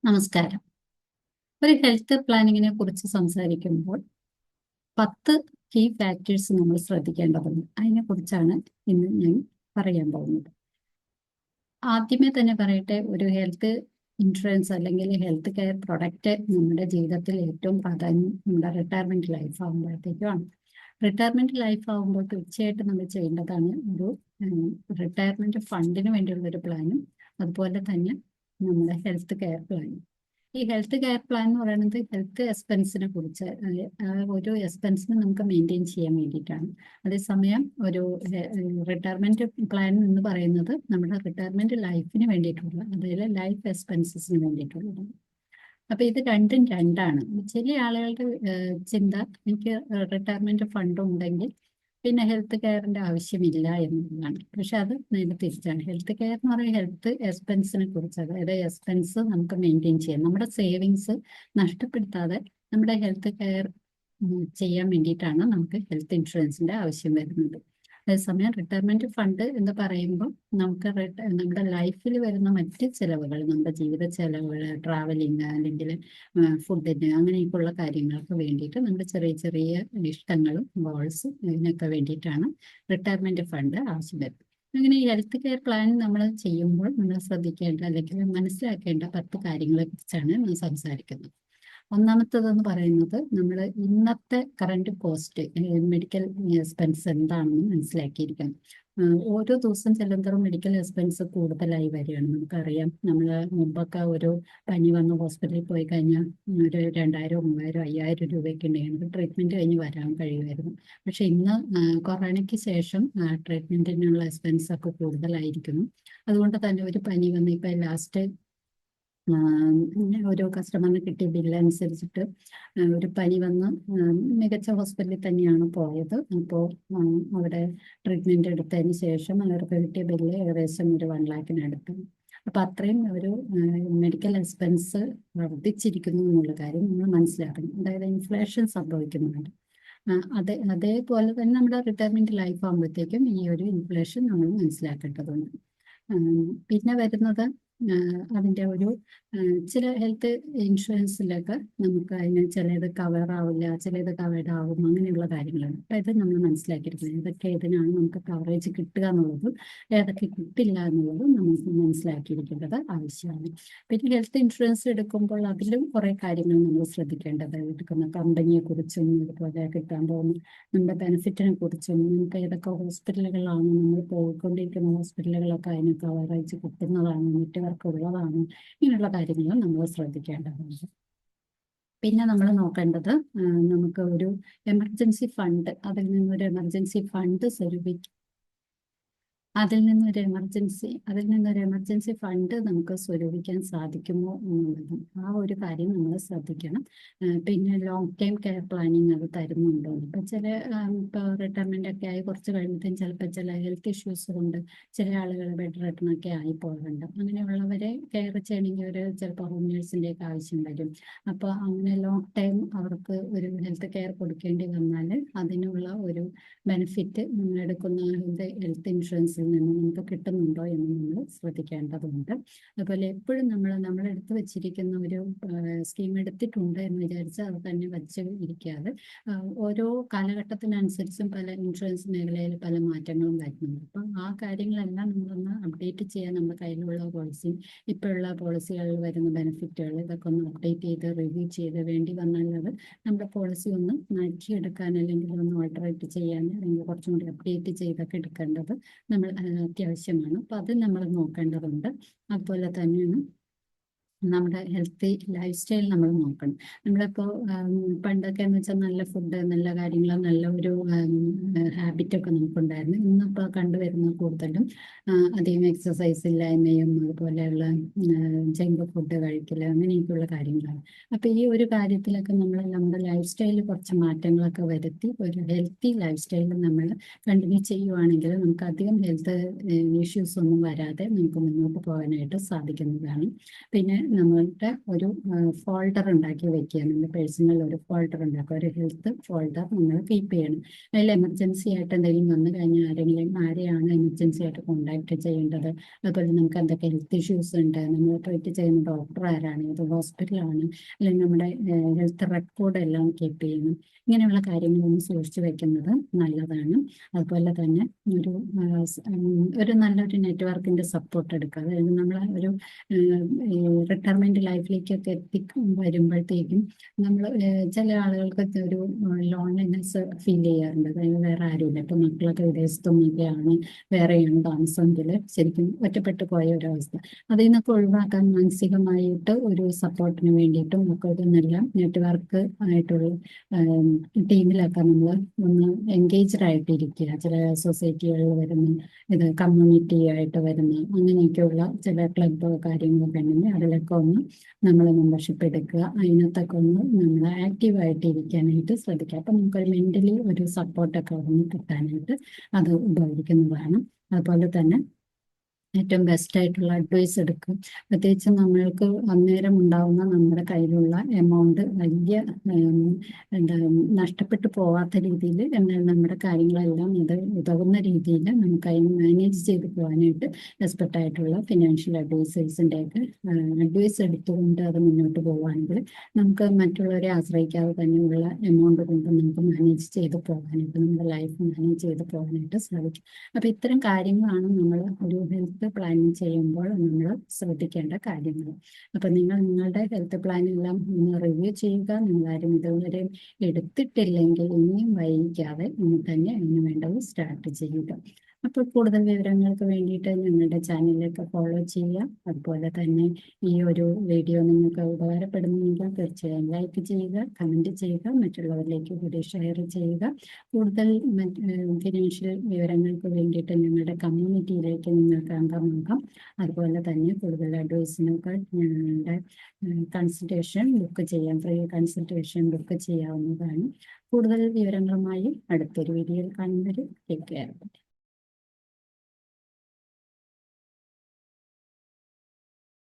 നമസ്കാരം. ഒരു ഹെൽത്ത് പ്ലാനിങ്ങിനെ കുറിച്ച് സംസാരിക്കുമ്പോൾ 10 കീ ഫാക്ടേഴ്സ് നമ്മൾ ശ്രദ്ധിക്കേണ്ടതുണ്ട്. അതിനെക്കുറിച്ചാണ് ഇന്ന് ഞാൻ പറയാൻ പോകുന്നത്. ആദ്യമേ തന്നെ പറയട്ടെ, ഒരു ഹെൽത്ത് ഇൻഷുറൻസ് അല്ലെങ്കിൽ ഹെൽത്ത് കെയർ പ്രൊഡക്റ്റ് നമ്മുടെ ജീവിതത്തിൽ ഏറ്റവും പ്രാധാന്യം നമ്മുടെ റിട്ടയർമെന്റ് ലൈഫ് ആകുമ്പോഴത്തേക്കുമാണ്. റിട്ടയർമെന്റ് ലൈഫ് ആകുമ്പോൾ തീർച്ചയായിട്ടും നമ്മൾ ചെയ്യേണ്ടതാണ് ഒരു റിട്ടയർമെന്റ് ഫണ്ടിന് വേണ്ടിയുള്ള ഒരു പ്ലാനും അതുപോലെ തന്നെ നമ്മുടെ ഹെൽത്ത് കെയർ പ്ലാനും. ഈ ഹെൽത്ത് കെയർ പ്ലാൻ എന്ന് പറയുന്നത് ഹെൽത്ത് എക്സ്പെൻസിനെ കുറിച്ച് ഒരു എക്സ്പെൻസിന് നമുക്ക് മെയിൻറ്റെയിൻ ചെയ്യാൻ വേണ്ടിയിട്ടാണ്. അതേസമയം ഒരു റിട്ടയർമെന്റ് പ്ലാൻ എന്ന് പറയുന്നത് നമ്മുടെ റിട്ടയർമെന്റ് ലൈഫിന് വേണ്ടിയിട്ടുള്ള, അതായത് ലൈഫ് എക്സ്പെൻസസിന് വേണ്ടിയിട്ടുള്ളതാണ്. അപ്പൊ ഇത് രണ്ടും രണ്ടാണ്. ചില ആളുകളുടെ ചിന്ത, എനിക്ക് റിട്ടയർമെന്റ് ഫണ്ട് ഉണ്ടെങ്കിൽ പിന്നെ ഹെൽത്ത് കെയറിന്റെ ആവശ്യമില്ല എന്നുള്ളതാണ്. പക്ഷെ അത് നേരെ തിരിച്ചാണ്. ഹെൽത്ത് കെയർ എന്ന് പറയുന്നത് ഹെൽത്ത് എക്സ്പെൻസിനെ കുറിച്ച്, അതായത് എക്സ്പെൻസ് നമുക്ക് മെയിൻറ്റെയിൻ ചെയ്യാം, നമ്മുടെ സേവിങ്സ് നഷ്ടപ്പെടുത്താതെ നമ്മുടെ ഹെൽത്ത് കെയർ ചെയ്യാൻ വേണ്ടിയിട്ടാണ് നമുക്ക് ഹെൽത്ത് ഇൻഷുറൻസിന്റെ ആവശ്യം വരുന്നത്. അതേസമയം റിട്ടയർമെന്റ് ഫണ്ട് എന്ന് പറയുമ്പോൾ നമുക്ക് നമ്മുടെ ലൈഫിൽ വരുന്ന മറ്റ് ചെലവുകൾ, നമ്മുടെ ജീവിത ചെലവുകൾ, ട്രാവലിങ് അല്ലെങ്കിൽ ഫുഡിന് അങ്ങനെയൊക്കെയുള്ള കാര്യങ്ങൾക്ക് വേണ്ടിയിട്ട് നമ്മുടെ ചെറിയ ചെറിയ ഇഷ്ടങ്ങളും ഗോൾസും ഇതിനൊക്കെ വേണ്ടിയിട്ടാണ് റിട്ടയർമെന്റ് ഫണ്ട് ആവശ്യം വരുന്നത്. അങ്ങനെ ഈ ഹെൽത്ത് കെയർ പ്ലാൻ നമ്മൾ ചെയ്യുമ്പോൾ നമ്മൾ ശ്രദ്ധിക്കേണ്ട അല്ലെങ്കിൽ മനസ്സിലാക്കേണ്ട 10 കാര്യങ്ങളെ കുറിച്ചാണ് ഞാൻ സംസാരിക്കുന്നത്. ഒന്നാമത്തതെന്ന് പറയുന്നത്, നമ്മൾ ഇന്നത്തെ കറണ്ട് കോസ്റ്റ്, മെഡിക്കൽ എക്സ്പെൻസ് എന്താണെന്ന് മനസ്സിലാക്കിയിരിക്കണം. ഓരോ ദിവസം ചെല്ലുന്തോറും മെഡിക്കൽ എക്സ്പെൻസ് കൂടുതലായി വരികയാണ്. നമുക്കറിയാം, നമ്മൾ മുമ്പൊക്കെ ഒരു പനി വന്ന് ഹോസ്പിറ്റലിൽ പോയി കഴിഞ്ഞാൽ ഒരു 2000, 3000, 5000 രൂപയൊക്കെ ഉണ്ടെങ്കിൽ ട്രീറ്റ്മെന്റ് കഴിഞ്ഞ് വരാൻ കഴിയുമായിരുന്നു. പക്ഷെ ഇന്ന് കൊറോണയ്ക്ക് ശേഷം ട്രീറ്റ്മെന്റിനുള്ള എക്സ്പെൻസ് ഒക്കെ കൂടുതലായിരിക്കുന്നു. അതുകൊണ്ട് തന്നെ ഒരു പനി വന്ന് ഇപ്പം ലാസ്റ്റ് ഓരോ കസ്റ്റമറിന് കിട്ടിയ ബില്ല് അനുസരിച്ചിട്ട് ഒരു പനി വന്ന് മികച്ച ഹോസ്പിറ്റലിൽ തന്നെയാണ് പോയത്. അപ്പോൾ അവിടെ ട്രീറ്റ്മെന്റ് എടുത്തതിന് ശേഷം അവർക്ക് കിട്ടിയ ബില്ല് ഏകദേശം ഒരു 1 ലാഖിനടുത്ത്. അപ്പൊ അത്രയും ഒരു മെഡിക്കൽ എക്സ്പെൻസ് വർദ്ധിച്ചിരിക്കുന്നു എന്നുള്ള കാര്യം നമ്മൾ മനസ്സിലാക്കണം. അതായത് ഇൻഫ്ലേഷൻ സംഭവിക്കുന്നുണ്ട്. അതേപോലെ തന്നെ നമ്മുടെ റിട്ടയർമെന്റ് ലൈഫ് ആകുമ്പോഴത്തേക്കും ഈ ഒരു ഇൻഫ്ലേഷൻ നമ്മൾ മനസ്സിലാക്കേണ്ടതുണ്ട്. പിന്നെ വരുന്നത് അതിൻ്റെ ഒരു ചില ഹെൽത്ത് ഇൻഷുറൻസിലൊക്കെ നമുക്ക് അതിന് ചിലത് കവർ ആവില്ല, ചിലത് കവേർഡ് ആവും, അങ്ങനെയുള്ള കാര്യങ്ങളാണ്. അപ്പം ഇത് നമ്മൾ മനസ്സിലാക്കിയിരിക്കുന്നത്, ഏതൊക്കെ ഇതിനാണ് നമുക്ക് കവറേജ് കിട്ടുക എന്നുള്ളതും ഏതൊക്കെ കിട്ടില്ല എന്നുള്ളതും നമുക്ക് മനസ്സിലാക്കിയിരിക്കേണ്ടത് ആവശ്യമാണ്. പിന്നെ ഹെൽത്ത് ഇൻഷുറൻസ് എടുക്കുമ്പോൾ അതിലും കുറേ കാര്യങ്ങൾ നമ്മൾ ശ്രദ്ധിക്കേണ്ടത്, എടുക്കുന്ന കമ്പനിയെ കുറിച്ചും അതുപോലെ കിട്ടാൻ പോകുന്ന നമ്മുടെ ബെനിഫിറ്റിനെ കുറിച്ചും, നമുക്ക് ഏതൊക്കെ ഹോസ്പിറ്റലുകളാണ് നമ്മൾ പോയിക്കൊണ്ടിരിക്കുന്ന ഹോസ്പിറ്റലുകളൊക്കെ അതിന് കവറേജ് കിട്ടുന്നതാണ്, നെറ്റ്വർക്ക് ഉള്ളതാണ്, ഇങ്ങനെയുള്ള കാര്യങ്ങൾ നമ്മൾ ശ്രദ്ധിക്കേണ്ടതുണ്ട്. പിന്നെ നമ്മൾ നോക്കേണ്ടത്, നമുക്ക് ഒരു എമർജൻസി ഫണ്ട്, അതിൽ നിന്നൊരു എമർജൻസി ഫണ്ട് അതിൽ നിന്നൊരു എമർജൻസി ഫണ്ട് നമുക്ക് സ്വരൂപിക്കാൻ സാധിക്കുമോ എന്നുള്ളതും ആ ഒരു കാര്യം നമ്മൾ ശ്രദ്ധിക്കണം. പിന്നെ ലോങ് ടൈം കെയർ പ്ലാനിങ് അത് തരുന്നുണ്ടോ. ഇപ്പം ഇപ്പോൾ റിട്ടയർമെന്റ് ഒക്കെ ആയി കുറച്ച് കഴിയുമ്പോഴത്തേക്കും ചിലപ്പോൾ ചില ഹെൽത്ത് ഇഷ്യൂസ് കൊണ്ട് ചില ആളുകൾ ബെഡ് റിട്ടൺ ഒക്കെ ആയി പോകാറുണ്ട്. അങ്ങനെയുള്ളവരെ കെയർ ചെയ്യണമെങ്കിൽ ഒരു ചിലപ്പോൾ ഹോം നേഴ്സിൻ്റെ ഒക്കെ ആവശ്യം വരും. അപ്പോൾ അങ്ങനെ ലോങ് ടൈം അവർക്ക് ഒരു ഹെൽത്ത് കെയർ കൊടുക്കേണ്ടി വന്നാൽ അതിനുള്ള ഒരു ബെനിഫിറ്റ് നമ്മൾ എടുക്കുന്ന ഹെൽത്ത് ഇൻഷുറൻസിൽ നിന്ന് നമുക്ക് കിട്ടുന്നുണ്ടോ എന്ന് നമ്മൾ ശ്രദ്ധിക്കേണ്ടതുണ്ട്. അതുപോലെ എപ്പോഴും നമ്മൾ എടുത്തു വെച്ചിരിക്കുന്ന ഒരു സ്കീം എടുത്തിട്ടുണ്ട് എന്ന് വിചാരിച്ച് അത് തന്നെ വെച്ച് ഇരിക്കാതെ ഓരോ കാലഘട്ടത്തിനനുസരിച്ചും പല ഇൻഷുറൻസ് മേഖലയിൽ പല മാറ്റങ്ങളും വരുന്നുണ്ട്. അപ്പം ആ കാര്യങ്ങളെല്ലാം നമ്മളൊന്ന് അപ്ഡേറ്റ് ചെയ്യാൻ നമ്മുടെ കയ്യിലുള്ള പോളിസിയും ഇപ്പോഴുള്ള പോളിസികളിൽ വരുന്ന ബെനിഫിറ്റുകൾ ഇതൊക്കെ ഒന്ന് അപ്ഡേറ്റ് ചെയ്ത് റിവ്യൂ ചെയ്ത് വേണ്ടി വന്നാൽ അത് നമ്മുടെ പോളിസി ഒന്ന് മാറ്റിയെടുക്കാൻ അല്ലെങ്കിൽ ഒന്ന് ഓൾട്ടറേറ്റ് ചെയ്യാൻ അല്ലെങ്കിൽ കുറച്ചും കൂടി അപ്ഡേറ്റ് ചെയ്തൊക്കെ എടുക്കേണ്ടത് നമ്മൾ അത്യാവശ്യമാണ്. അപ്പം അത് നമ്മൾ നോക്കേണ്ടതുണ്ട്. അതുപോലെ തന്നെയാണ് നമ്മുടെ ഹെൽത്തി ലൈഫ് സ്റ്റൈൽ നമ്മൾ നോക്കണം. നമ്മളിപ്പോൾ പണ്ടൊക്കെ എന്ന് വെച്ചാൽ നല്ല ഫുഡ്, നല്ല കാര്യങ്ങൾ, നല്ല ഒരു ഹാബിറ്റൊക്കെ നമുക്കുണ്ടായിരുന്നു. ഇന്നിപ്പോൾ കണ്ടുവരുന്ന കൂടുതലും അധികം എക്സസൈസ് ഇല്ലായ്മയും അതുപോലെയുള്ള ജങ്ക് ഫുഡ് കഴിക്കൽ അങ്ങനെയൊക്കെയുള്ള കാര്യങ്ങളാണ്. അപ്പോൾ ഈ ഒരു കാര്യത്തിലൊക്കെ നമ്മൾ നമ്മുടെ ലൈഫ് സ്റ്റൈലിൽ കുറച്ച് മാറ്റങ്ങളൊക്കെ വരുത്തി ഒരു ഹെൽത്തി ലൈഫ് സ്റ്റൈൽ നമ്മൾ കണ്ടിന്യൂ ചെയ്യുവാണെങ്കിൽ നമുക്ക് അധികം ഹെൽത്ത് ഇഷ്യൂസ് ഒന്നും വരാതെ നമുക്ക് മുന്നോട്ട് പോകാനായിട്ട് സാധിക്കുന്നതാണ്. പിന്നെ നമ്മളുടെ ഒരു ഫോൾഡർ ഉണ്ടാക്കി വെക്കുക. നമ്മുടെ പേഴ്സണൽ ഒരു ഫോൾഡർ ഉണ്ടാക്കുക, ഒരു ഹെൽത്ത് ഫോൾഡർ നമ്മൾ കീപ്പ് ചെയ്യണം. അതിൽ എമർജൻസി ആയിട്ട് എന്തെങ്കിലും വന്നു കഴിഞ്ഞാൽ ആരെയാണ് എമർജൻസി ആയിട്ട് കോൺടാക്ട് ചെയ്യേണ്ടത്, അതുപോലെ നമുക്ക് എന്തൊക്കെ ഹെൽത്ത് ഇഷ്യൂസ് ഉണ്ട്, നമ്മൾ ട്രീറ്റ് ചെയ്യുന്ന ഡോക്ടർ ആരാണ്, ഏത് ഹോസ്പിറ്റലാണ്, അല്ലെങ്കിൽ നമ്മുടെ ഹെൽത്ത് റെക്കോർഡ് എല്ലാം കീപ്പ് ചെയ്യണം. ഇങ്ങനെയുള്ള കാര്യങ്ങളൊന്നും സൂക്ഷിച്ചു വെക്കുന്നത് നല്ലതാണ്. അതുപോലെ തന്നെ ഒരു നല്ലൊരു നെറ്റ്വർക്കിന്റെ സപ്പോർട്ട് എടുക്കുക. അതായത് നമ്മൾ ഒരു റിട്ടയർമെന്റ് ലൈഫിലേക്കൊക്കെ വരുമ്പോഴത്തേക്കും നമ്മൾ ചില ആളുകൾക്ക് ഒരു ലോൺലിനെസ് ഫീൽ ചെയ്യാറുണ്ട്. അതായത് വേറെ ആരുമില്ല, ഇപ്പൊ മക്കളൊക്കെ വിദേശത്തൊന്നൊക്കെയാണ്, വേറെയാണ് താമസമെങ്കിൽ ശരിക്കും ഒറ്റപ്പെട്ടു പോയ ഒരവസ്ഥ. അതിൽ നിന്നൊക്കെ ഒഴിവാക്കാൻ മാനസികമായിട്ട് ഒരു സപ്പോർട്ടിന് വേണ്ടിയിട്ടും മക്കൾക്ക് നല്ല നെറ്റ്വർക്ക് ആയിട്ടുള്ള ടീമിലൊക്കെ നമ്മൾ ഒന്ന് എൻഗേജ്ഡ് ആയിട്ടിരിക്കുക. ചില സൊസൈറ്റികളിൽ വരുന്ന കമ്മ്യൂണിറ്റി ആയിട്ട് വരുന്ന അങ്ങനെയൊക്കെയുള്ള ചില ക്ലബ്ബോ കാര്യങ്ങളൊക്കെ ഉണ്ടെങ്കിൽ അതിലൊക്കെ ഒന്ന് നമ്മൾ മെമ്പർഷിപ്പ് എടുക്കുക. അതിനകത്തൊക്കെ ഒന്ന് നമ്മൾ ആക്റ്റീവായിട്ട് ഇരിക്കാനായിട്ട് ശ്രദ്ധിക്കുക. അപ്പം നമുക്കൊരു മെൻ്റലി ഒരു സപ്പോർട്ടൊക്കെ ഒന്ന് കിട്ടാനായിട്ട് അത് ഉപകരിക്കുന്നതാണ്. അതുപോലെ തന്നെ ഏറ്റവും ബെസ്റ്റ് ആയിട്ടുള്ള അഡ്വൈസ് എടുക്കും. പ്രത്യേകിച്ച് നമ്മൾക്ക് അന്നേരം ഉണ്ടാവുന്ന നമ്മുടെ കയ്യിലുള്ള എമൗണ്ട് വലിയ എന്താ നഷ്ടപ്പെട്ടു പോവാത്ത രീതിയിൽ, എന്നാൽ നമ്മുടെ കാര്യങ്ങളെല്ലാം ഇത് ഉതകുന്ന രീതിയിൽ നമുക്ക് അതിന് മാനേജ് ചെയ്ത് പോകാനായിട്ട് എക്സ്പെർട്ട് ആയിട്ടുള്ള ഫിനാൻഷ്യൽ അഡ്വൈസേഴ്സിൻ്റെയൊക്കെ അഡ്വൈസ് എടുത്തുകൊണ്ട് അത് മുന്നോട്ട് പോവുകയാണെങ്കിൽ നമുക്ക് മറ്റുള്ളവരെ ആശ്രയിക്കാതെ തന്നെയുള്ള എമൗണ്ട് കൊണ്ട് നമുക്ക് മാനേജ് ചെയ്ത് പോകാനായിട്ട്, നമ്മുടെ ലൈഫ് മാനേജ് ചെയ്ത് പോകാനായിട്ട് സാധിക്കും. അപ്പോൾ ഇത്തരം കാര്യങ്ങളാണ് നമ്മൾ ഒരു ഹെൽത്ത് പ്ലാനിങ് ചെയ്യുമ്പോൾ നമ്മൾ ശ്രദ്ധിക്കേണ്ട കാര്യങ്ങൾ. അപ്പം നിങ്ങളുടെ ഹെൽത്ത് പ്ലാനെല്ലാം ഒന്ന് റിവ്യൂ ചെയ്യുക. നിങ്ങളാരും ഇതുവരെ എടുത്തിട്ടില്ലെങ്കിൽ ഇനിയും വൈകിക്കാതെ ഇനി തന്നെ അതിന് വേണ്ടത് സ്റ്റാർട്ട് ചെയ്യുക. അപ്പോൾ കൂടുതൽ വിവരങ്ങൾക്ക് വേണ്ടിയിട്ട് ഞങ്ങളുടെ ചാനലിലേക്ക് ഫോളോ ചെയ്യുക. അതുപോലെ തന്നെ ഈ ഒരു വീഡിയോ നിങ്ങൾക്ക് ഉപകാരപ്പെടുന്നെങ്കിൽ തീർച്ചയായും ലൈക്ക് ചെയ്യുക, കമൻറ്റ് ചെയ്യുക, മറ്റുള്ളവരിലേക്ക് കൂടി ഷെയർ ചെയ്യുക. കൂടുതൽ ഫിനാൻഷ്യൽ വിവരങ്ങൾക്ക് വേണ്ടിയിട്ട് ഞങ്ങളുടെ കമ്മ്യൂണിറ്റിയിലേക്ക് നിങ്ങൾക്ക് അംഗമാകാം. അതുപോലെ തന്നെ കൂടുതൽ അഡ്വൈസിനൊക്കെ ഞങ്ങളുടെ കൺസൾട്ടേഷൻ ബുക്ക് ചെയ്യാം, ഫ്രീ കൺസൾട്ടേഷൻ ബുക്ക് ചെയ്യാവുന്നതാണ്. കൂടുതൽ വിവരങ്ങളുമായി അടുത്തൊരു വീഡിയോയിൽ കാണുന്നവരെ ടേക്ക് കെയർ.